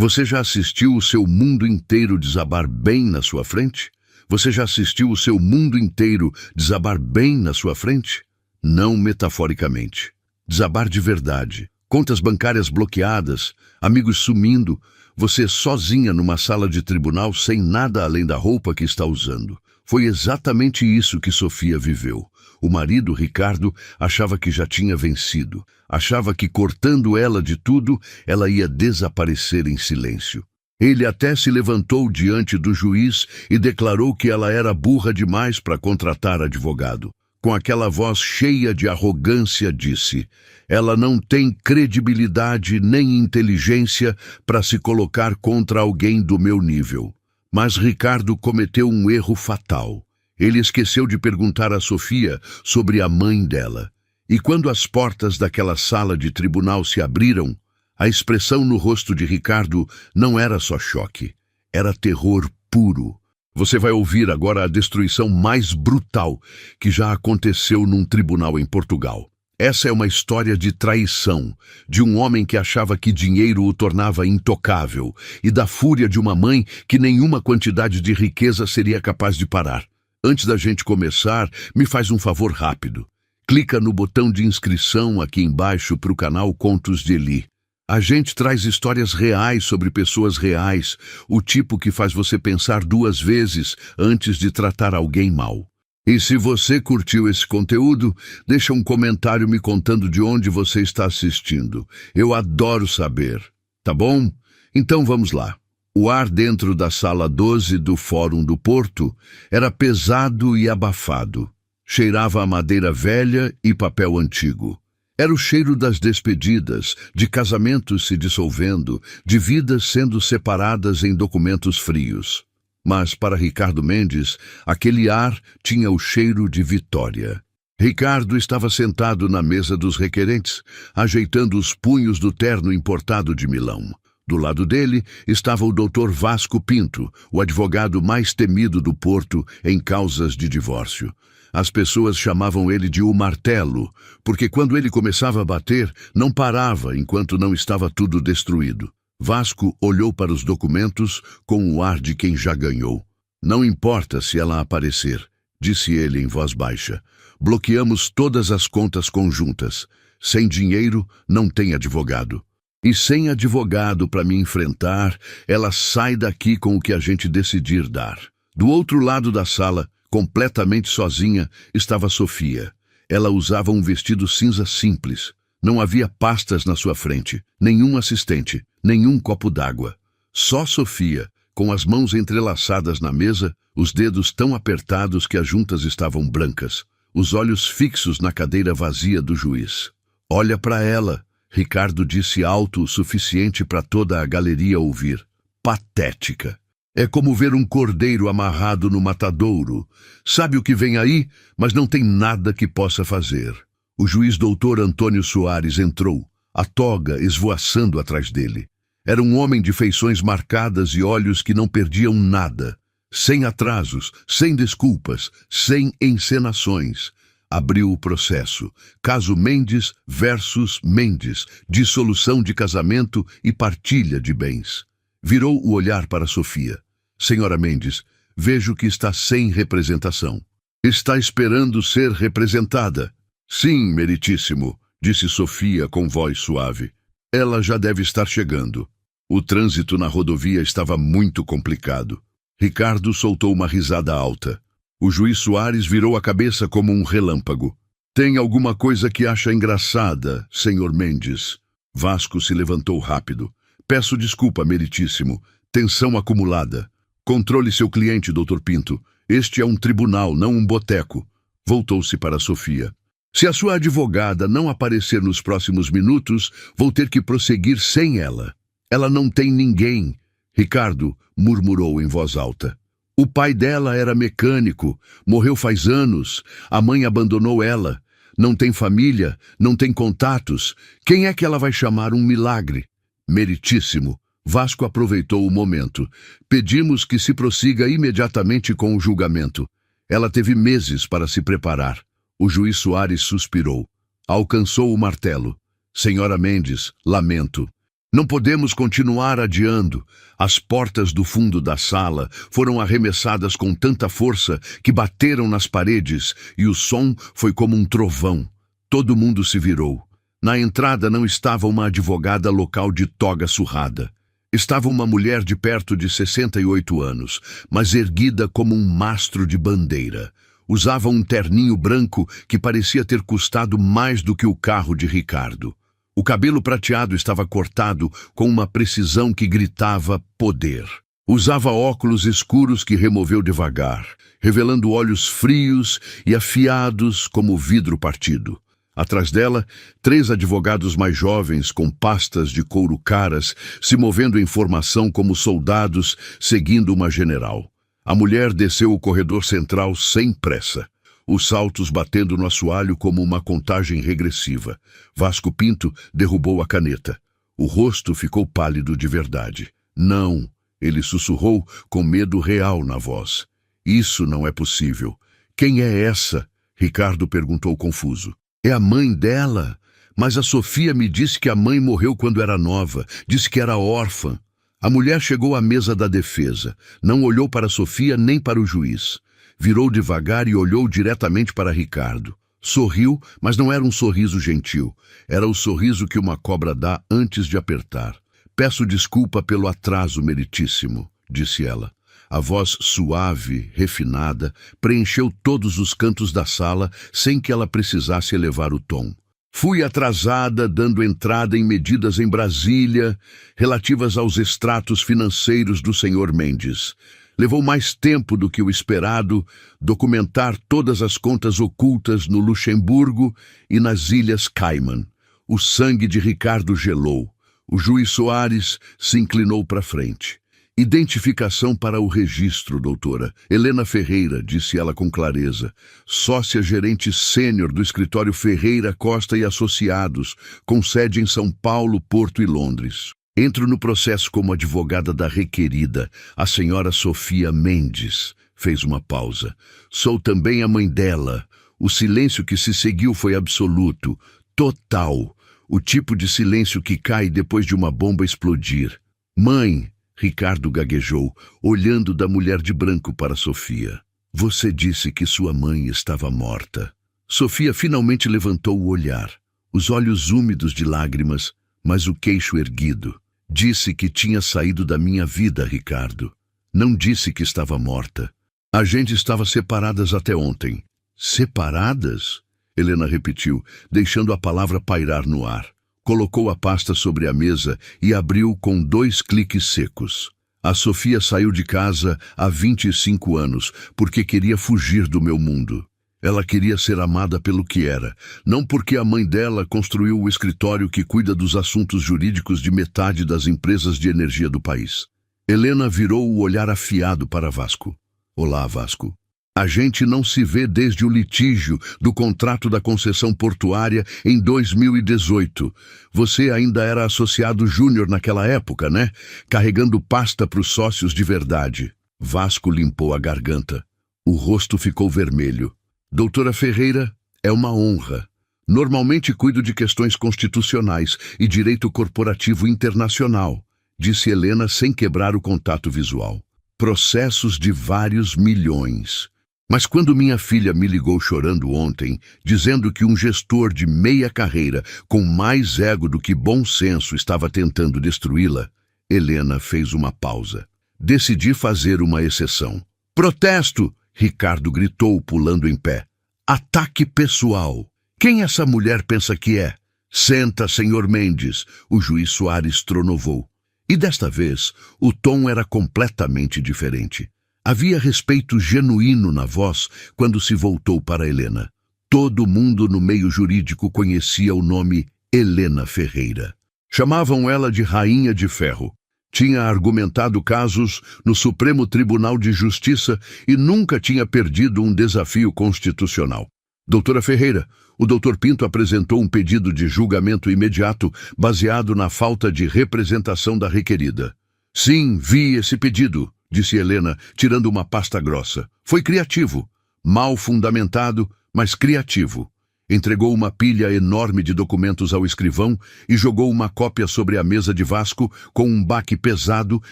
Você já assistiu o seu mundo inteiro desabar bem na sua frente? Você já assistiu o seu mundo inteiro desabar bem na sua frente? Não metaforicamente. Desabar de verdade. Contas bancárias bloqueadas, amigos sumindo, você sozinha numa sala de tribunal sem nada além da roupa que está usando. Foi exatamente isso que Sofia viveu. O marido, Ricardo, achava que já tinha vencido. Achava que, cortando ela de tudo, ela ia desaparecer em silêncio. Ele até se levantou diante do juiz e declarou que ela era burra demais para contratar advogado. Com aquela voz cheia de arrogância, disse: ela não tem credibilidade nem inteligência para se colocar contra alguém do meu nível. Mas Ricardo cometeu um erro fatal. Ele esqueceu de perguntar a Sofia sobre a mãe dela. E quando as portas daquela sala de tribunal se abriram, a expressão no rosto de Ricardo não era só choque, era terror puro. Você vai ouvir agora a destruição mais brutal que já aconteceu num tribunal em Portugal. Essa é uma história de traição, de um homem que achava que dinheiro o tornava intocável, e da fúria de uma mãe que nenhuma quantidade de riqueza seria capaz de parar. Antes da gente começar, me faz um favor rápido. Clica no botão de inscrição aqui embaixo para o canal Contos de Eli. A gente traz histórias reais sobre pessoas reais, o tipo que faz você pensar duas vezes antes de tratar alguém mal. E se você curtiu esse conteúdo, deixa um comentário me contando de onde você está assistindo. Eu adoro saber, tá bom? Então vamos lá. O ar dentro da sala 12 do Fórum do Porto era pesado e abafado. Cheirava a madeira velha e papel antigo. Era o cheiro das despedidas, de casamentos se dissolvendo, de vidas sendo separadas em documentos frios. Mas para Ricardo Mendes, aquele ar tinha o cheiro de vitória. Ricardo estava sentado na mesa dos requerentes, ajeitando os punhos do terno importado de Milão. Do lado dele estava o Dr. Vasco Pinto, o advogado mais temido do Porto em causas de divórcio. As pessoas chamavam ele de o martelo, porque quando ele começava a bater, não parava enquanto não estava tudo destruído. Vasco olhou para os documentos com o ar de quem já ganhou. Não importa se ela aparecer, disse ele em voz baixa. Bloqueamos todas as contas conjuntas. Sem dinheiro, não tem advogado. E sem advogado para me enfrentar, ela sai daqui com o que a gente decidir dar. Do outro lado da sala, completamente sozinha, estava Sofia. Ela usava um vestido cinza simples. Não havia pastas na sua frente, nenhum assistente, nenhum copo d'água. Só Sofia, com as mãos entrelaçadas na mesa, os dedos tão apertados que as juntas estavam brancas, os olhos fixos na cadeira vazia do juiz. Olha para ela, Ricardo disse alto o suficiente para toda a galeria ouvir. Patética. É como ver um cordeiro amarrado no matadouro. Sabe o que vem aí, mas não tem nada que possa fazer. O juiz doutor Antônio Soares entrou, a toga esvoaçando atrás dele. Era um homem de feições marcadas e olhos que não perdiam nada. Sem atrasos, sem desculpas, sem encenações. Abriu o processo. Caso Mendes versus Mendes. Dissolução de casamento e partilha de bens. Virou o olhar para Sofia. Senhora Mendes, vejo que está sem representação. Está esperando ser representada. Sim, meritíssimo, disse Sofia com voz suave. Ela já deve estar chegando. O trânsito na rodovia estava muito complicado. Ricardo soltou uma risada alta. O juiz Soares virou a cabeça como um relâmpago. Tem alguma coisa que acha engraçada, senhor Mendes? Vasco se levantou rápido. Peço desculpa, meritíssimo. Tensão acumulada. Controle seu cliente, Dr. Pinto. Este é um tribunal, não um boteco. Voltou-se para Sofia. Se a sua advogada não aparecer nos próximos minutos, vou ter que prosseguir sem ela. Ela não tem ninguém. Ricardo murmurou em voz alta. O pai dela era mecânico, morreu faz anos. A mãe abandonou ela. Não tem família, não tem contatos. Quem é que ela vai chamar um milagre? Meritíssimo. Vasco aproveitou o momento. Pedimos que se prossiga imediatamente com o julgamento. Ela teve meses para se preparar. O juiz Soares suspirou. Alcançou o martelo. Senhora Mendes, lamento. Não podemos continuar adiando. As portas do fundo da sala foram arremessadas com tanta força que bateram nas paredes e o som foi como um trovão. Todo mundo se virou. Na entrada não estava uma advogada local de toga surrada. Estava uma mulher de perto de 68 anos, mas erguida como um mastro de bandeira. Usava um terninho branco que parecia ter custado mais do que o carro de Ricardo. O cabelo prateado estava cortado com uma precisão que gritava poder. Usava óculos escuros que removeu devagar, revelando olhos frios e afiados como vidro partido. Atrás dela, 3 advogados mais jovens com pastas de couro caras se movendo em formação como soldados seguindo uma general. A mulher desceu o corredor central sem pressa, os saltos batendo no assoalho como uma contagem regressiva. Vasco Pinto derrubou a caneta. O rosto ficou pálido de verdade. Não, ele sussurrou com medo real na voz. Isso não é possível. Quem é essa? Ricardo perguntou confuso. É a mãe dela. Mas a Sofia me disse que a mãe morreu quando era nova. Disse que era órfã. A mulher chegou à mesa da defesa. Não olhou para Sofia nem para o juiz. Virou devagar e olhou diretamente para Ricardo. Sorriu, mas não era um sorriso gentil. Era o sorriso que uma cobra dá antes de apertar. Peço desculpa pelo atraso, meritíssimo, disse ela. A voz suave, refinada, preencheu todos os cantos da sala sem que ela precisasse elevar o tom. Fui atrasada, dando entrada em medidas em Brasília relativas aos extratos financeiros do Sr. Mendes. Levou mais tempo do que o esperado documentar todas as contas ocultas no Luxemburgo e nas Ilhas Cayman. O sangue de Ricardo gelou. O juiz Soares se inclinou para frente. Identificação para o registro, doutora. Helena Ferreira, disse ela com clareza. Sócia-gerente sênior do escritório Ferreira Costa e Associados, com sede em São Paulo, Porto e Londres. Entro no processo como advogada da requerida, a senhora Sofia Mendes. Fez uma pausa. Sou também a mãe dela. O silêncio que se seguiu foi absoluto, total. O tipo de silêncio que cai depois de uma bomba explodir. Mãe, Ricardo gaguejou, olhando da mulher de branco para Sofia. Você disse que sua mãe estava morta. Sofia finalmente levantou o olhar, os olhos úmidos de lágrimas, mas o queixo erguido. Disse que tinha saído da minha vida, Ricardo. Não disse que estava morta. A gente estava separadas até ontem. Separadas? Helena repetiu, deixando a palavra pairar no ar. Colocou a pasta sobre a mesa e abriu com 2 cliques secos. A Sofia saiu de casa há 25 anos, porque queria fugir do meu mundo. Ela queria ser amada pelo que era, não porque a mãe dela construiu o escritório que cuida dos assuntos jurídicos de metade das empresas de energia do país. Helena virou o olhar afiado para Vasco. Olá, Vasco. A gente não se vê desde o litígio do contrato da concessão portuária em 2018. Você ainda era associado júnior naquela época, né? Carregando pasta para os sócios de verdade. Vasco limpou a garganta. O rosto ficou vermelho. Doutora Ferreira, é uma honra. Normalmente cuido de questões constitucionais e direito corporativo internacional, disse Helena sem quebrar o contato visual. Processos de vários milhões. Mas quando minha filha me ligou chorando ontem, dizendo que um gestor de meia carreira, com mais ego do que bom senso, estava tentando destruí-la, Helena fez uma pausa. Decidi fazer uma exceção. Protesto! Ricardo gritou, pulando em pé. Ataque pessoal. Quem essa mulher pensa que é? Senta, senhor Mendes, o juiz Soares tronovou. E desta vez, o tom era completamente diferente. Havia respeito genuíno na voz quando se voltou para Helena. Todo mundo no meio jurídico conhecia o nome Helena Ferreira. Chamavam ela de Rainha de Ferro. Tinha argumentado casos no Supremo Tribunal de Justiça e nunca tinha perdido um desafio constitucional. Doutora Ferreira, o doutor Pinto apresentou um pedido de julgamento imediato baseado na falta de representação da requerida. Sim, vi esse pedido, disse Helena, tirando uma pasta grossa. Foi criativo. Mal fundamentado, mas criativo. Entregou uma pilha enorme de documentos ao escrivão e jogou uma cópia sobre a mesa de Vasco com um baque pesado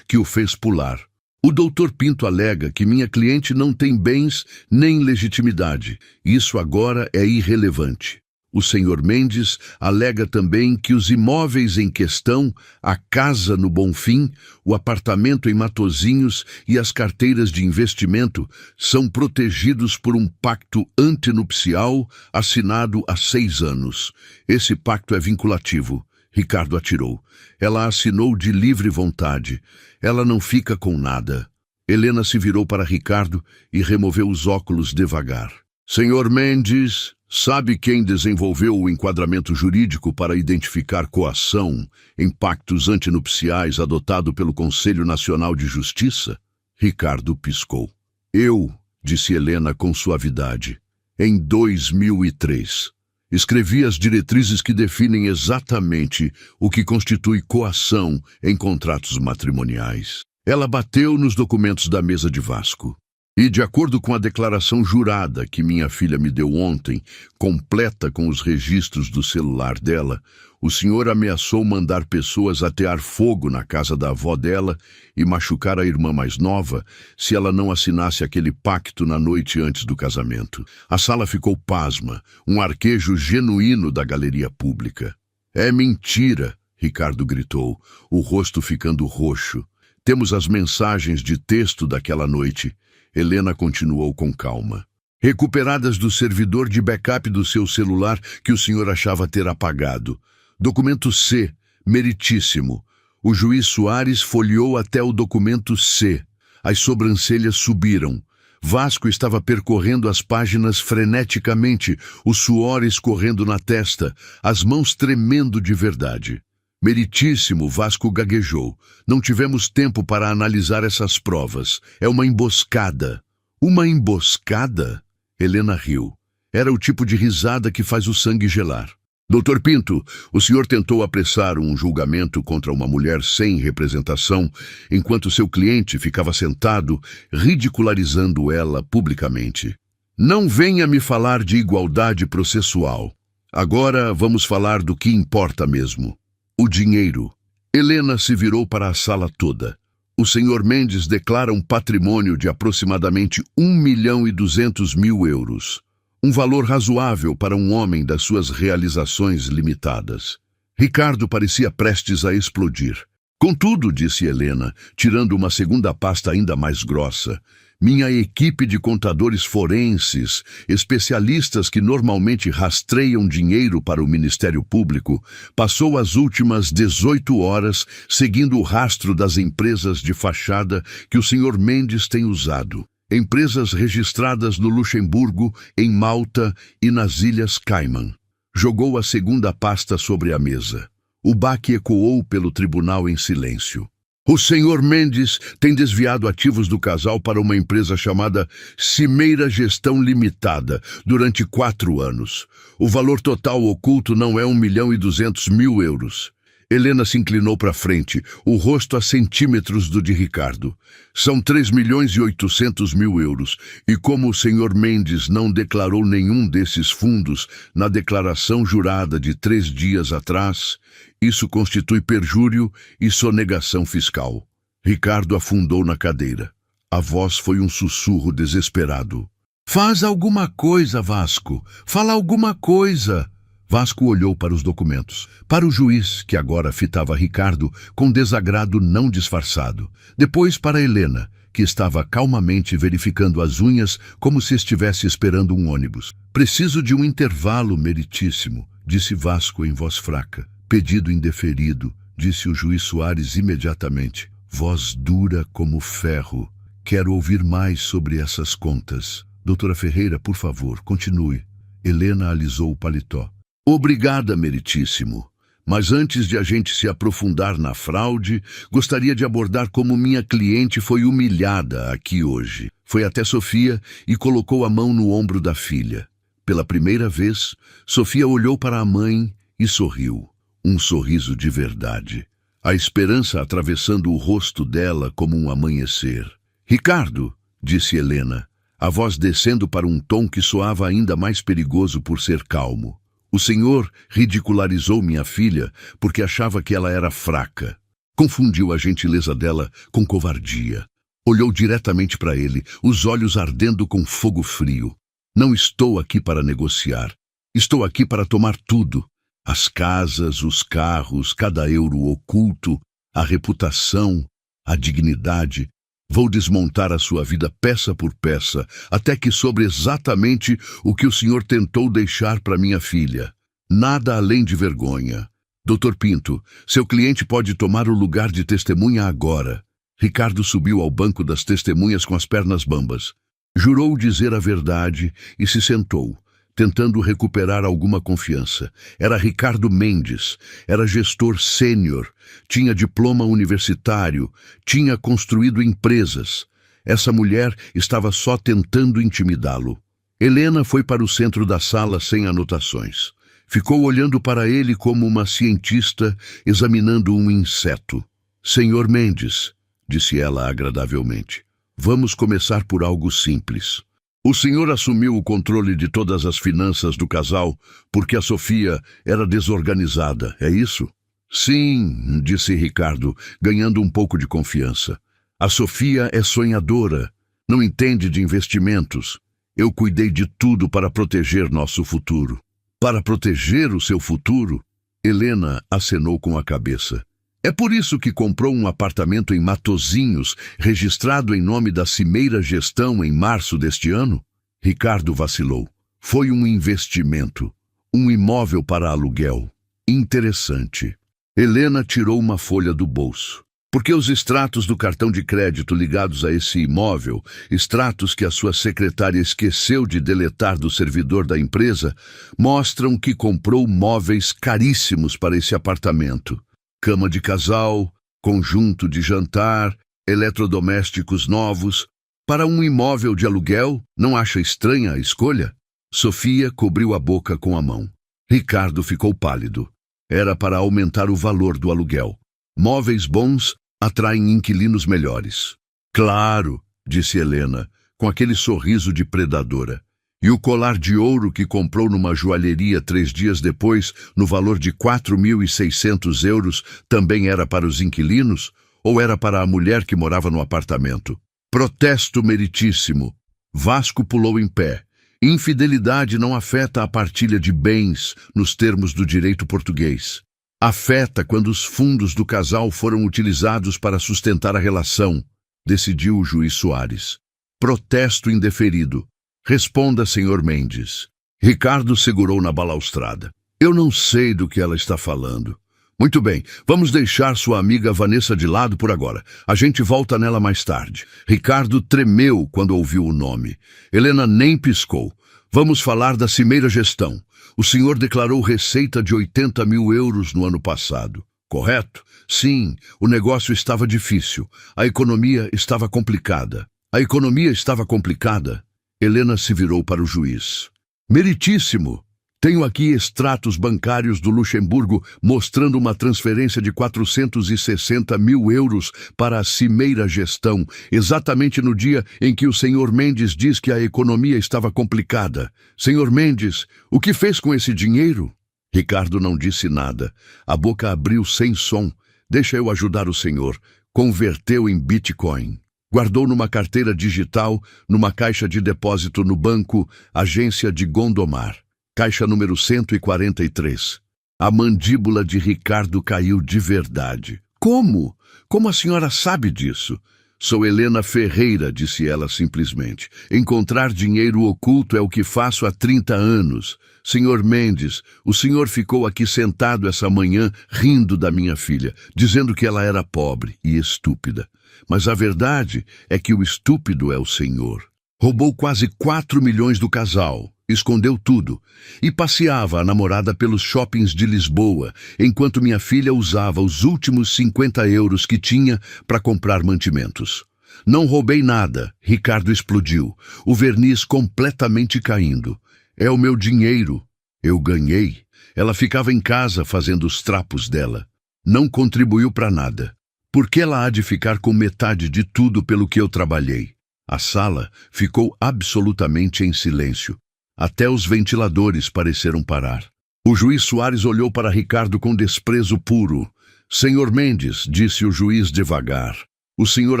que o fez pular. O doutor Pinto alega que minha cliente não tem bens nem legitimidade. Isso agora é irrelevante. O senhor Mendes alega também que os imóveis em questão, a casa no Bonfim, o apartamento em Matozinhos e as carteiras de investimento são protegidos por um pacto antinupcial assinado há 6 anos. Esse pacto é vinculativo. Ricardo atirou. Ela assinou de livre vontade. Ela não fica com nada. Helena se virou para Ricardo e removeu os óculos devagar. Senhor Mendes, sabe quem desenvolveu o enquadramento jurídico para identificar coação em pactos antinupciais adotado pelo Conselho Nacional de Justiça? Ricardo piscou. Eu, disse Helena com suavidade, em 2003. Escrevi as diretrizes que definem exatamente o que constitui coação em contratos matrimoniais. Ela bateu nos documentos da mesa de Vasco. E, de acordo com a declaração jurada que minha filha me deu ontem, completa com os registros do celular dela, o senhor ameaçou mandar pessoas atear fogo na casa da avó dela e machucar a irmã mais nova se ela não assinasse aquele pacto na noite antes do casamento. A sala ficou pasma, um arquejo genuíno da galeria pública. É mentira, Ricardo gritou, o rosto ficando roxo. Temos as mensagens de texto daquela noite. Helena continuou com calma. Recuperadas do servidor de backup do seu celular que o senhor achava ter apagado. Documento C, meritíssimo. O juiz Soares folheou até o documento C. As sobrancelhas subiram. Vasco estava percorrendo as páginas freneticamente, o suor escorrendo na testa, as mãos tremendo de verdade. Meritíssimo, Vasco gaguejou. Não tivemos tempo para analisar essas provas. É uma emboscada. Uma emboscada? Helena riu. Era o tipo de risada que faz o sangue gelar. Doutor Pinto, o senhor tentou apressar um julgamento contra uma mulher sem representação, enquanto seu cliente ficava sentado, ridicularizando ela publicamente. Não venha me falar de igualdade processual. Agora vamos falar do que importa mesmo. O dinheiro. Helena se virou para a sala toda. O senhor Mendes declara um patrimônio de aproximadamente 1.200.000 euros. Um valor razoável para um homem das suas realizações limitadas. Ricardo parecia prestes a explodir. Contudo, disse Helena, tirando uma segunda pasta ainda mais grossa, minha equipe de contadores forenses, especialistas que normalmente rastreiam dinheiro para o Ministério Público, passou as últimas 18 horas seguindo o rastro das empresas de fachada que o senhor Mendes tem usado. Empresas registradas no Luxemburgo, em Malta e nas Ilhas Cayman. Jogou a segunda pasta sobre a mesa. O baque ecoou pelo tribunal em silêncio. O senhor Mendes tem desviado ativos do casal para uma empresa chamada Cimeira Gestão Limitada durante 4 anos. O valor total oculto não é 1.200.000 euros. Helena se inclinou para frente, o rosto a centímetros do de Ricardo. São 3.800.000 euros, e como o senhor Mendes não declarou nenhum desses fundos na declaração jurada de 3 dias atrás, isso constitui perjúrio e sonegação fiscal. Ricardo afundou na cadeira. A voz foi um sussurro desesperado. Faz alguma coisa, Vasco. Fala alguma coisa. Vasco olhou para os documentos, para o juiz, que agora fitava Ricardo com desagrado não disfarçado. Depois para Helena, que estava calmamente verificando as unhas como se estivesse esperando um ônibus. Preciso de um intervalo, meritíssimo, disse Vasco em voz fraca. Pedido indeferido, disse o juiz Soares imediatamente. Voz dura como ferro. Quero ouvir mais sobre essas contas. Doutora Ferreira, por favor, continue. Helena alisou o paletó. Obrigada, meritíssimo. Mas antes de a gente se aprofundar na fraude, gostaria de abordar como minha cliente foi humilhada aqui hoje. Foi até Sofia e colocou a mão no ombro da filha. Pela primeira vez, Sofia olhou para a mãe e sorriu. Um sorriso de verdade. A esperança atravessando o rosto dela como um amanhecer. Ricardo, disse Helena, a voz descendo para um tom que soava ainda mais perigoso por ser calmo. O senhor ridicularizou minha filha porque achava que ela era fraca. Confundiu a gentileza dela com covardia. Olhou diretamente para ele, os olhos ardendo com fogo frio. Não estou aqui para negociar. Estou aqui para tomar tudo. As casas, os carros, cada euro oculto, a reputação, a dignidade. Vou desmontar a sua vida peça por peça, até que sobre exatamente o que o senhor tentou deixar para minha filha. Nada além de vergonha. Dr. Pinto, seu cliente pode tomar o lugar de testemunha agora. Ricardo subiu ao banco das testemunhas com as pernas bambas. Jurou dizer a verdade e se sentou, tentando recuperar alguma confiança. Era Ricardo Mendes, era gestor sênior, tinha diploma universitário, tinha construído empresas. Essa mulher estava só tentando intimidá-lo. Helena foi para o centro da sala sem anotações. Ficou olhando para ele como uma cientista examinando um inseto. Senhor Mendes, disse ela agradavelmente, vamos começar por algo simples. O senhor assumiu o controle de todas as finanças do casal porque a Sofia era desorganizada, é isso? Sim, disse Ricardo, ganhando um pouco de confiança. A Sofia é sonhadora, não entende de investimentos. Eu cuidei de tudo para proteger nosso futuro. Para proteger o seu futuro? Helena acenou com a cabeça. É por isso que comprou um apartamento em Matozinhos, registrado em nome da Cimeira Gestão em março deste ano? Ricardo vacilou. Foi um investimento. Um imóvel para aluguel. Interessante. Helena tirou uma folha do bolso. Porque os extratos do cartão de crédito ligados a esse imóvel, extratos que a sua secretária esqueceu de deletar do servidor da empresa, mostram que comprou móveis caríssimos para esse apartamento. Cama de casal, conjunto de jantar, eletrodomésticos novos. Para um imóvel de aluguel, não acha estranha a escolha? Sofia cobriu a boca com a mão. Ricardo ficou pálido. Era para aumentar o valor do aluguel. Móveis bons atraem inquilinos melhores. Claro, disse Helena, com aquele sorriso de predadora. E o colar de ouro que comprou numa joalheria 3 dias depois, no valor de 4.600 euros, também era para os inquilinos? Ou era para a mulher que morava no apartamento? Protesto meritíssimo. Vasco pulou em pé. Infidelidade não afeta a partilha de bens nos termos do direito português. Afeta quando os fundos do casal foram utilizados para sustentar a relação, decidiu o juiz Soares. Protesto indeferido. Responda, senhor Mendes. Ricardo segurou na balaustrada. Eu não sei do que ela está falando. Muito bem, vamos deixar sua amiga Vanessa de lado por agora. A gente volta nela mais tarde. Ricardo tremeu quando ouviu o nome. Helena nem piscou. Vamos falar da Cimeira Gestão. O senhor declarou receita de 80.000 euros no ano passado, correto? Sim, o negócio estava difícil. A economia estava complicada. A economia estava complicada? Helena se virou para o juiz. Meritíssimo! Tenho aqui extratos bancários do Luxemburgo mostrando uma transferência de 460.000 euros para a Cimeira Gestão, exatamente no dia em que o senhor Mendes diz que a economia estava complicada. Senhor Mendes, o que fez com esse dinheiro? Ricardo não disse nada. A boca abriu sem som. Deixa eu ajudar o senhor. Converteu em Bitcoin. Guardou numa carteira digital, numa caixa de depósito no banco, agência de Gondomar. Caixa número 143. A mandíbula de Ricardo caiu de verdade. Como? Como a senhora sabe disso? Sou Helena Ferreira, disse ela simplesmente. Encontrar dinheiro oculto é o que faço há 30 anos. Senhor Mendes, o senhor ficou aqui sentado essa manhã rindo da minha filha, dizendo que ela era pobre e estúpida. Mas a verdade é que o estúpido é o senhor. Roubou quase 4 milhões do casal. Escondeu tudo e passeava a namorada pelos shoppings de Lisboa, enquanto minha filha usava os últimos 50 euros que tinha para comprar mantimentos. Não roubei nada, Ricardo explodiu, o verniz completamente caindo. É o meu dinheiro. Eu ganhei. Ela ficava em casa fazendo os trapos dela. Não contribuiu para nada. Por que ela há de ficar com metade de tudo pelo que eu trabalhei? A sala ficou absolutamente em silêncio. Até os ventiladores pareceram parar. O juiz Soares olhou para Ricardo com desprezo puro. Senhor Mendes, disse o juiz devagar, o senhor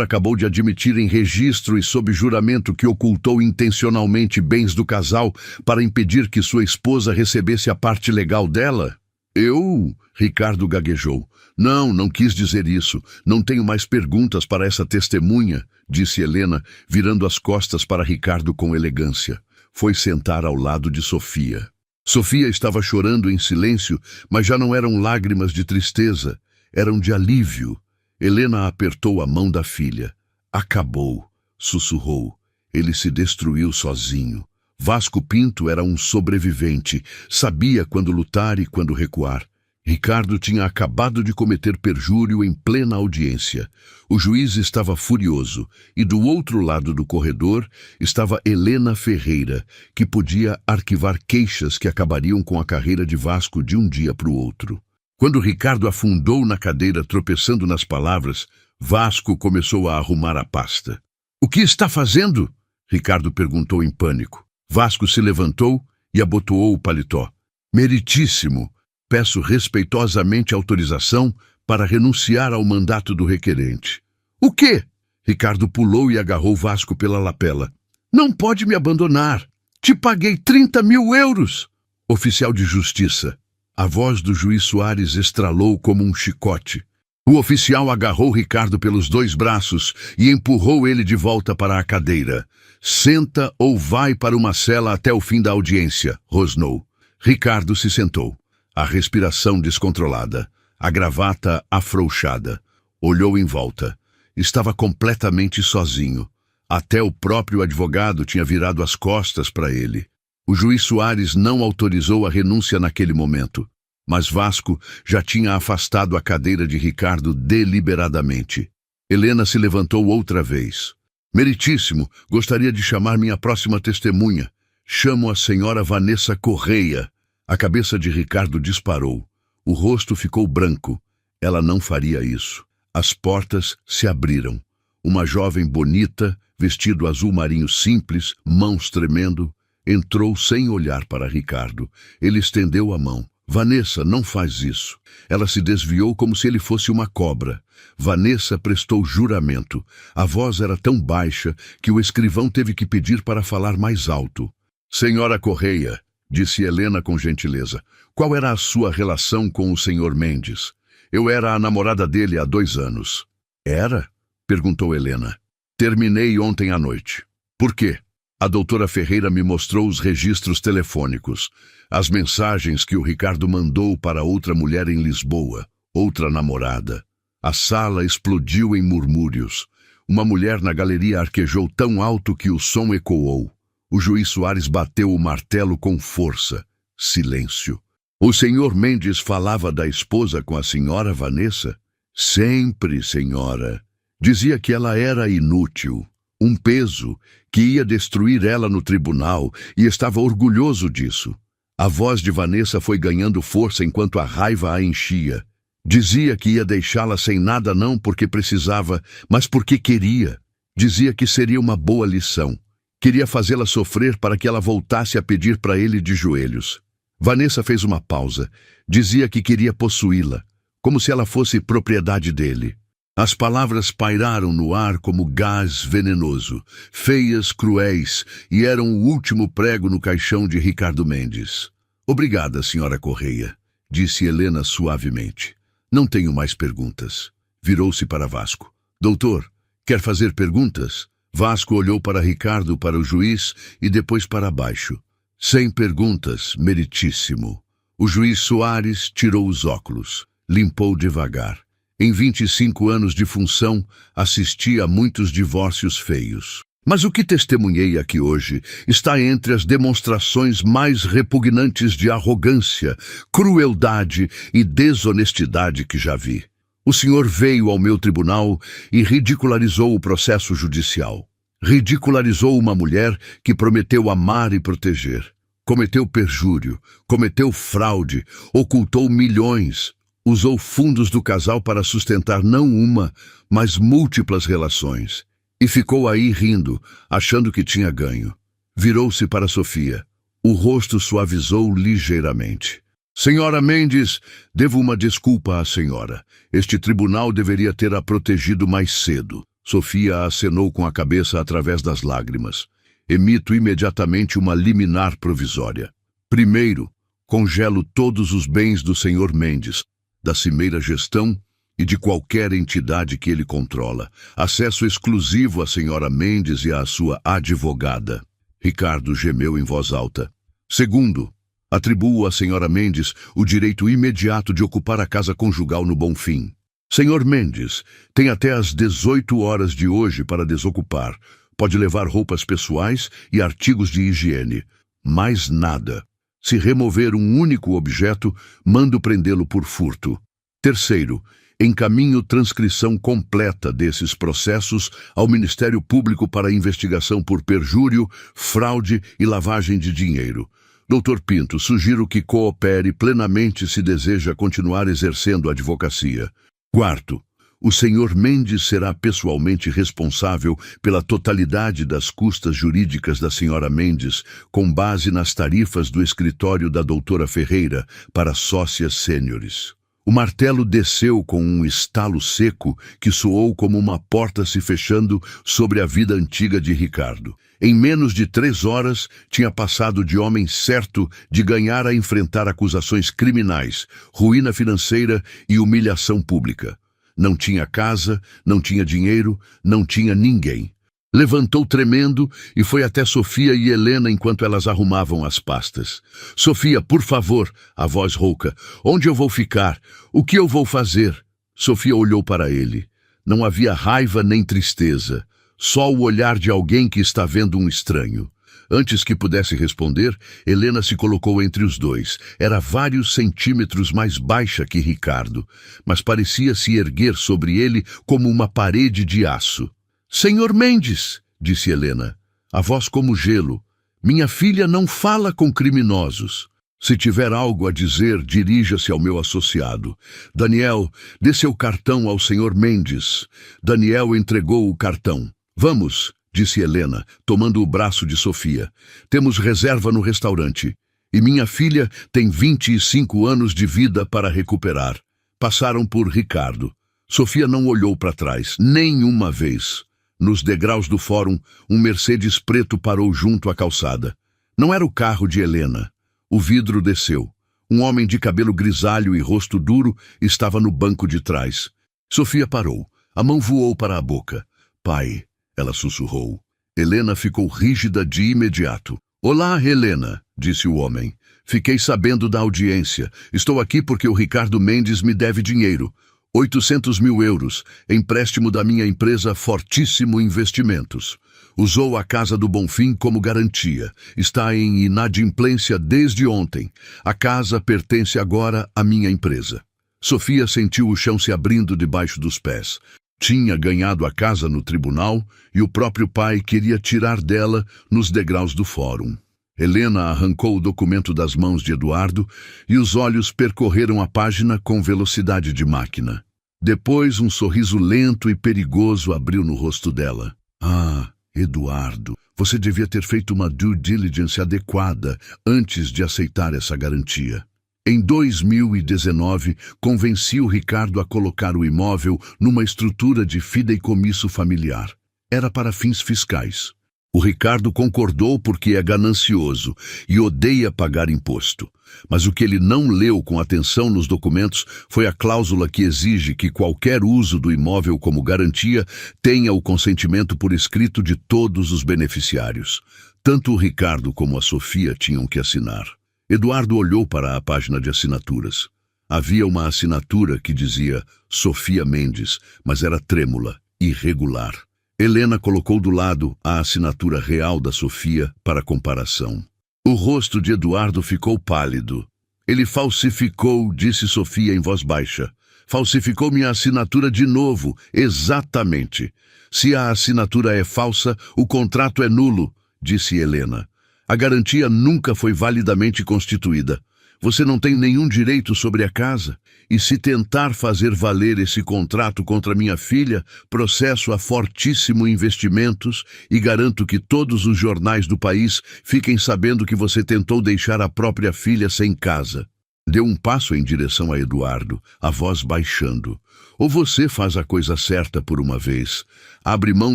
acabou de admitir em registro e sob juramento que ocultou intencionalmente bens do casal para impedir que sua esposa recebesse a parte legal dela? Eu? Ricardo gaguejou. Não quis dizer isso. Não tenho mais perguntas para essa testemunha, disse Helena, virando as costas para Ricardo com elegância. Foi sentar ao lado de Sofia. Sofia estava chorando em silêncio, mas já não eram lágrimas de tristeza, eram de alívio. Helena apertou a mão da filha. Acabou, sussurrou. Ele se destruiu sozinho. Vasco Pinto era um sobrevivente, sabia quando lutar e quando recuar. Ricardo tinha acabado de cometer perjúrio em plena audiência. O juiz estava furioso, e do outro lado do corredor estava Helena Ferreira, que podia arquivar queixas que acabariam com a carreira de Vasco de um dia para o outro. Quando Ricardo afundou na cadeira tropeçando nas palavras, Vasco começou a arrumar a pasta. "O que está fazendo?" Ricardo perguntou em pânico. Vasco se levantou e abotoou o paletó. "Meritíssimo, peço respeitosamente autorização para renunciar ao mandato do requerente." "O quê?" Ricardo pulou e agarrou Vasco pela lapela. "Não pode me abandonar. Te paguei 30 mil euros." "Oficial de justiça." A voz do juiz Soares estralou como um chicote. O oficial agarrou Ricardo pelos 2 braços e empurrou ele de volta para a cadeira. "Senta ou vai para uma cela até o fim da audiência", rosnou. Ricardo se sentou. A respiração descontrolada, a gravata afrouxada. Olhou em volta. Estava completamente sozinho. Até o próprio advogado tinha virado as costas para ele. O juiz Soares não autorizou a renúncia naquele momento, mas Vasco já tinha afastado a cadeira de Ricardo deliberadamente. Helena se levantou outra vez. "Meritíssimo, gostaria de chamar minha próxima testemunha. Chamo a senhora Vanessa Correia." A cabeça de Ricardo disparou. O rosto ficou branco. Ela não faria isso. As portas se abriram. Uma jovem bonita, vestido azul marinho simples, mãos tremendo, entrou sem olhar para Ricardo. Ele estendeu a mão. "Vanessa, não faz isso." Ela se desviou como se ele fosse uma cobra. Vanessa prestou juramento. A voz era tão baixa que o escrivão teve que pedir para falar mais alto. "Senhora Correia", disse Helena com gentileza, "qual era a sua relação com o senhor Mendes?" "Eu era a namorada dele há 2 anos." "Era?" perguntou Helena. "Terminei ontem à noite." "Por quê?" A doutora Ferreira me mostrou os registros telefônicos, as mensagens que o Ricardo mandou para outra mulher em Lisboa, outra namorada. A sala explodiu em murmúrios. Uma mulher na galeria arquejou tão alto que o som ecoou. O juiz Soares bateu o martelo com força. Silêncio. "O senhor Mendes falava da esposa com a senhora Vanessa?" "Sempre, senhora. Dizia que ela era inútil, um peso, que ia destruir ela no tribunal, e estava orgulhoso disso." A voz de Vanessa foi ganhando força enquanto a raiva a enchia. "Dizia que ia deixá-la sem nada não porque precisava, mas porque queria. Dizia que seria uma boa lição. Queria fazê-la sofrer para que ela voltasse a pedir para ele de joelhos." Vanessa fez uma pausa. Dizia que queria possuí-la, como se ela fosse propriedade dele. As palavras pairaram no ar como gás venenoso, feias, cruéis, e eram o último prego no caixão de Ricardo Mendes. "Obrigada, senhora Correia", disse Helena suavemente. "Não tenho mais perguntas." Virou-se para Vasco. "Doutor, quer fazer perguntas?" Vasco olhou para Ricardo, para o juiz e depois para baixo. "Sem perguntas, meritíssimo." O juiz Soares tirou os óculos, limpou devagar. Em 25 anos de função, assisti a muitos divórcios feios. Mas o que testemunhei aqui hoje está entre as demonstrações mais repugnantes de arrogância, crueldade e desonestidade que já vi. O senhor veio ao meu tribunal e ridicularizou o processo judicial. Ridicularizou uma mulher que prometeu amar e proteger. Cometeu perjúrio, cometeu fraude, ocultou milhões. Usou fundos do casal para sustentar não uma, mas múltiplas relações. E ficou aí rindo, achando que tinha ganho. Virou-se para Sofia. O rosto suavizou ligeiramente. Senhora Mendes, devo uma desculpa à senhora. Este tribunal deveria ter a protegido mais cedo. Sofia acenou com a cabeça através das lágrimas. Emito imediatamente uma liminar provisória. Primeiro, congelo todos os bens do senhor Mendes, da Cimeira Gestão e de qualquer entidade que ele controla. Acesso exclusivo à senhora Mendes e à sua advogada. Ricardo gemeu em voz alta. Segundo, atribuo à senhora Mendes o direito imediato de ocupar a casa conjugal no Bonfim. Senhor Mendes, tem até às 18 horas de hoje para desocupar. Pode levar roupas pessoais e artigos de higiene. Mais nada. Se remover um único objeto, mando prendê-lo por furto. Terceiro, encaminho transcrição completa desses processos ao Ministério Público para investigação por perjúrio, fraude e lavagem de dinheiro. Dr. Pinto, sugiro que coopere plenamente se deseja continuar exercendo a advocacia. Quarto, o senhor Mendes será pessoalmente responsável pela totalidade das custas jurídicas da senhora Mendes, com base nas tarifas do escritório da doutora Ferreira para sócias sêniores. O martelo desceu com um estalo seco que soou como uma porta se fechando sobre a vida antiga de Ricardo. Em menos de 3 horas, tinha passado de homem certo de ganhar a enfrentar acusações criminais, ruína financeira e humilhação pública. Não tinha casa, não tinha dinheiro, não tinha ninguém. Levantou tremendo e foi até Sofia e Helena enquanto elas arrumavam as pastas. Sofia, por favor, a voz rouca. Onde eu vou ficar? O que eu vou fazer? Sofia olhou para ele. Não havia raiva nem tristeza. Só o olhar de alguém que está vendo um estranho. Antes que pudesse responder, Helena se colocou entre os dois. Era vários centímetros mais baixa que Ricardo, mas parecia se erguer sobre ele como uma parede de aço. Senhor Mendes, disse Helena, a voz como gelo, minha filha não fala com criminosos. Se tiver algo a dizer, dirija-se ao meu associado. Daniel, dê seu cartão ao senhor Mendes. Daniel entregou o cartão. Vamos, disse Helena, tomando o braço de Sofia. Temos reserva no restaurante. E minha filha tem 25 anos de vida para recuperar. Passaram por Ricardo. Sofia não olhou para trás, nem uma vez. Nos degraus do fórum, um Mercedes preto parou junto à calçada. Não era o carro de Helena. O vidro desceu. Um homem de cabelo grisalho e rosto duro estava no banco de trás. Sofia parou. A mão voou para a boca. Pai, ela sussurrou. Helena ficou rígida de imediato. Olá, Helena, disse o homem. Fiquei sabendo da audiência. Estou aqui porque o Ricardo Mendes me deve dinheiro. 800 mil euros, empréstimo da minha empresa Fortíssimo Investimentos. Usou a Casa do Bonfim como garantia. Está em inadimplência desde ontem. A casa pertence agora à minha empresa. Sofia sentiu o chão se abrindo debaixo dos pés. Tinha ganhado a casa no tribunal e o próprio pai queria tirar dela nos degraus do fórum. Helena arrancou o documento das mãos de Eduardo e os olhos percorreram a página com velocidade de máquina. Depois, um sorriso lento e perigoso abriu no rosto dela. Ah, Eduardo, você devia ter feito uma due diligence adequada antes de aceitar essa garantia. Em 2019, convenci o Ricardo a colocar o imóvel numa estrutura de fideicomisso familiar. Era para fins fiscais. O Ricardo concordou porque é ganancioso e odeia pagar imposto. Mas o que ele não leu com atenção nos documentos foi a cláusula que exige que qualquer uso do imóvel como garantia tenha o consentimento por escrito de todos os beneficiários. Tanto o Ricardo como a Sofia tinham que assinar. Eduardo olhou para a página de assinaturas. Havia uma assinatura que dizia Sofia Mendes, mas era trêmula, irregular. Helena colocou do lado a assinatura real da Sofia para comparação. O rosto de Eduardo ficou pálido. Ele falsificou, disse Sofia em voz baixa. Falsificou minha assinatura de novo, exatamente. Se a assinatura é falsa, o contrato é nulo, disse Helena. A garantia nunca foi validamente constituída. Você não tem nenhum direito sobre a casa. E se tentar fazer valer esse contrato contra minha filha, processo a Fortíssimo Investimentos e garanto que todos os jornais do país fiquem sabendo que você tentou deixar a própria filha sem casa. Deu um passo em direção a Eduardo, a voz baixando. Ou você faz a coisa certa por uma vez, abre mão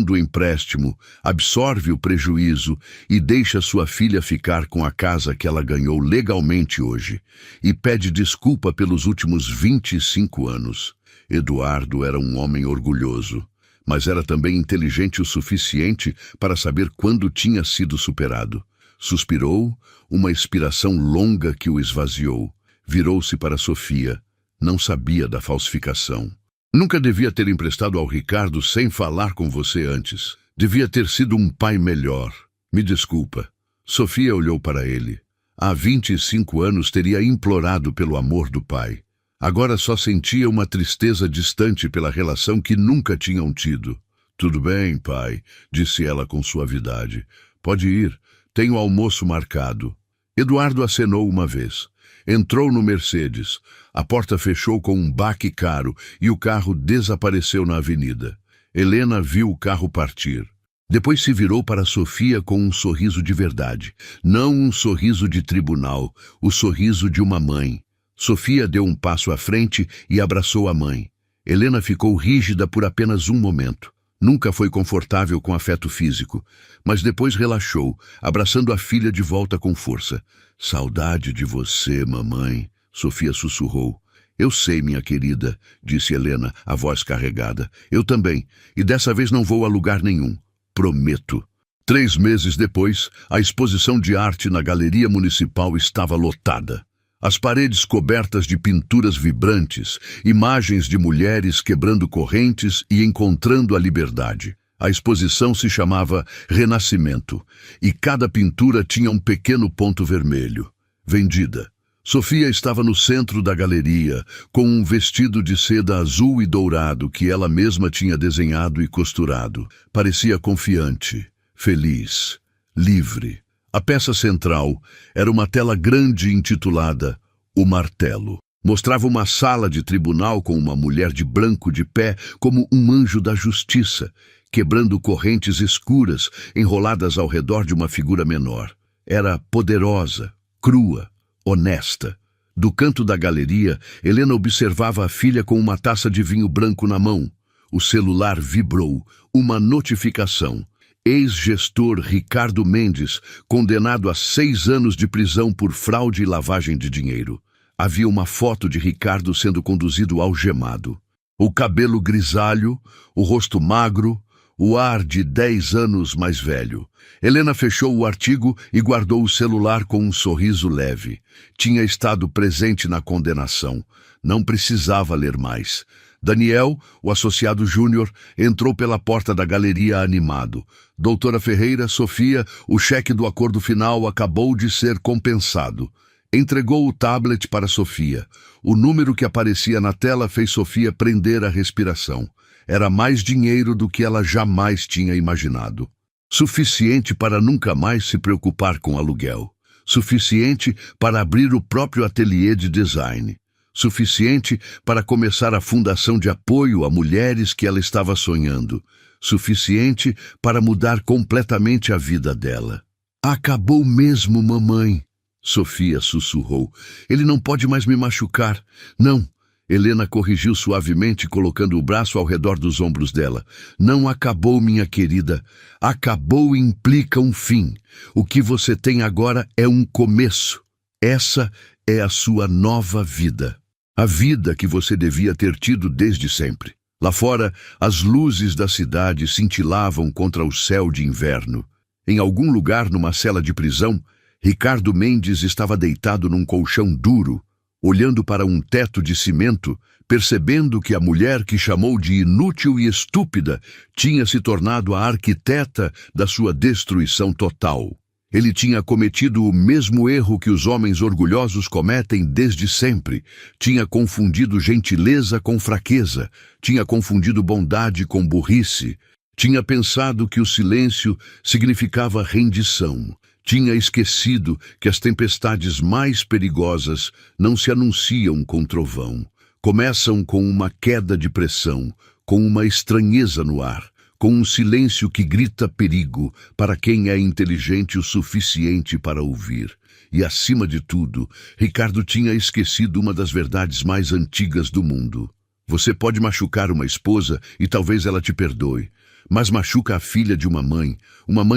do empréstimo, absorve o prejuízo e deixa sua filha ficar com a casa que ela ganhou legalmente hoje, e pede desculpa pelos últimos 25 anos. Eduardo era um homem orgulhoso, mas era também inteligente o suficiente para saber quando tinha sido superado. Suspirou, uma expiração longa que o esvaziou. Virou-se para Sofia. Não sabia da falsificação. Nunca devia ter emprestado ao Ricardo sem falar com você antes. Devia ter sido um pai melhor. Me desculpa. Sofia olhou para ele. Há 25 anos teria implorado pelo amor do pai. Agora só sentia uma tristeza distante pela relação que nunca tinham tido. Tudo bem, pai, disse ela com suavidade. Pode ir. Tenho almoço marcado. Eduardo acenou uma vez. Entrou no Mercedes. A porta fechou com um baque caro e o carro desapareceu na avenida. Helena viu o carro partir. Depois se virou para Sofia com um sorriso de verdade. Não um sorriso de tribunal, o sorriso de uma mãe. Sofia deu um passo à frente e abraçou a mãe. Helena ficou rígida por apenas um momento. Nunca foi confortável com afeto físico, mas depois relaxou, abraçando a filha de volta com força. Saudade de você, mamãe, Sofia sussurrou. Eu sei, minha querida, disse Helena, a voz carregada. Eu também, e dessa vez não vou a lugar nenhum. Prometo. 3 meses depois, a exposição de arte na Galeria Municipal estava lotada. As paredes cobertas de pinturas vibrantes, imagens de mulheres quebrando correntes e encontrando a liberdade. A exposição se chamava Renascimento, e cada pintura tinha um pequeno ponto vermelho. Vendida. Sofia estava no centro da galeria, com um vestido de seda azul e dourado que ela mesma tinha desenhado e costurado. Parecia confiante, feliz, livre. A peça central era uma tela grande intitulada O Martelo. Mostrava uma sala de tribunal com uma mulher de branco de pé como um anjo da justiça, quebrando correntes escuras enroladas ao redor de uma figura menor. Era poderosa, crua, honesta. Do canto da galeria, Helena observava a filha com uma taça de vinho branco na mão. O celular vibrou. Uma notificação. Ex-gestor Ricardo Mendes, condenado a 6 anos de prisão por fraude e lavagem de dinheiro. Havia uma foto de Ricardo sendo conduzido algemado. O cabelo grisalho, o rosto magro, o ar de 10 anos mais velho. Helena fechou o artigo e guardou o celular com um sorriso leve. Tinha estado presente na condenação. Não precisava ler mais. Daniel, o associado júnior, entrou pela porta da galeria animado. Doutora Ferreira, Sofia, o cheque do acordo final acabou de ser compensado. Entregou o tablet para Sofia. O número que aparecia na tela fez Sofia prender a respiração. Era mais dinheiro do que ela jamais tinha imaginado. Suficiente para nunca mais se preocupar com aluguel. Suficiente para abrir o próprio ateliê de design. Suficiente para começar a fundação de apoio a mulheres que ela estava sonhando. Suficiente para mudar completamente a vida dela. Acabou mesmo, mamãe, Sofia sussurrou. Ele não pode mais me machucar. Não. Helena corrigiu suavemente, colocando o braço ao redor dos ombros dela. Não acabou, minha querida. Acabou implica um fim. O que você tem agora é um começo. Essa é a sua nova vida. A vida que você devia ter tido desde sempre. Lá fora, as luzes da cidade cintilavam contra o céu de inverno. Em algum lugar numa cela de prisão, Ricardo Mendes estava deitado num colchão duro, olhando para um teto de cimento, percebendo que a mulher que chamou de inútil e estúpida tinha se tornado a arquiteta da sua destruição total. Ele tinha cometido o mesmo erro que os homens orgulhosos cometem desde sempre. Tinha confundido gentileza com fraqueza. Tinha confundido bondade com burrice. Tinha pensado que o silêncio significava rendição. Tinha esquecido que as tempestades mais perigosas não se anunciam com trovão. Começam com uma queda de pressão, com uma estranheza no ar, com um silêncio que grita perigo para quem é inteligente o suficiente para ouvir. E, acima de tudo, Ricardo tinha esquecido uma das verdades mais antigas do mundo. Você pode machucar uma esposa e talvez ela te perdoe, mas machuca a filha de uma mãe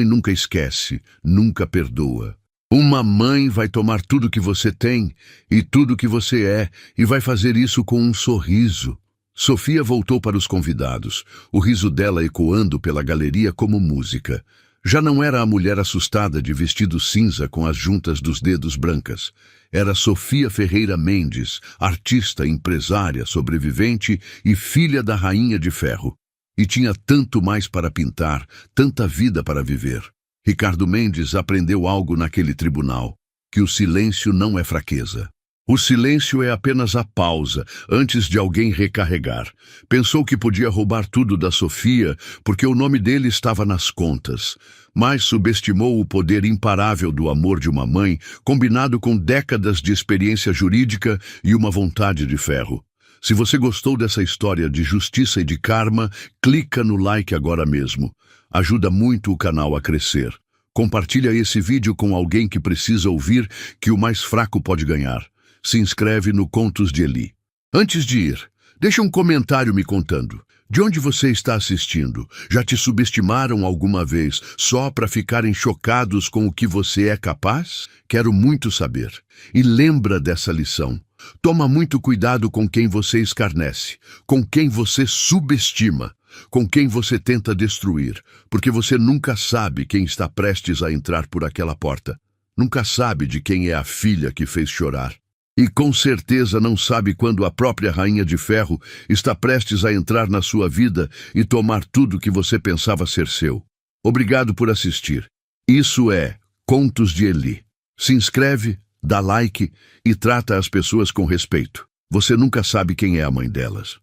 nunca esquece, nunca perdoa. Uma mãe vai tomar tudo que você tem e tudo que você é e vai fazer isso com um sorriso. Sofia voltou para os convidados, o riso dela ecoando pela galeria como música. Já não era a mulher assustada de vestido cinza com as juntas dos dedos brancas. Era Sofia Ferreira Mendes, artista, empresária, sobrevivente e filha da Rainha de Ferro. E tinha tanto mais para pintar, tanta vida para viver. Ricardo Mendes aprendeu algo naquele tribunal, que o silêncio não é fraqueza. O silêncio é apenas a pausa, antes de alguém recarregar. Pensou que podia roubar tudo da Sofia, porque o nome dele estava nas contas. Mas subestimou o poder imparável do amor de uma mãe, combinado com décadas de experiência jurídica e uma vontade de ferro. Se você gostou dessa história de justiça e de karma, clica no like agora mesmo. Ajuda muito o canal a crescer. Compartilha esse vídeo com alguém que precisa ouvir que o mais fraco pode ganhar. Se inscreve no Contos de Eli. Antes de ir, deixa um comentário me contando. De onde você está assistindo? Já te subestimaram alguma vez só para ficarem chocados com o que você é capaz? Quero muito saber. E lembra dessa lição. Toma muito cuidado com quem você escarnece, com quem você subestima, com quem você tenta destruir, porque você nunca sabe quem está prestes a entrar por aquela porta. Nunca sabe de quem é a filha que fez chorar. E com certeza não sabe quando a própria Rainha de Ferro está prestes a entrar na sua vida e tomar tudo que você pensava ser seu. Obrigado por assistir. Isso é Contos de Eli. Se inscreve, dá like e trata as pessoas com respeito. Você nunca sabe quem é a mãe delas.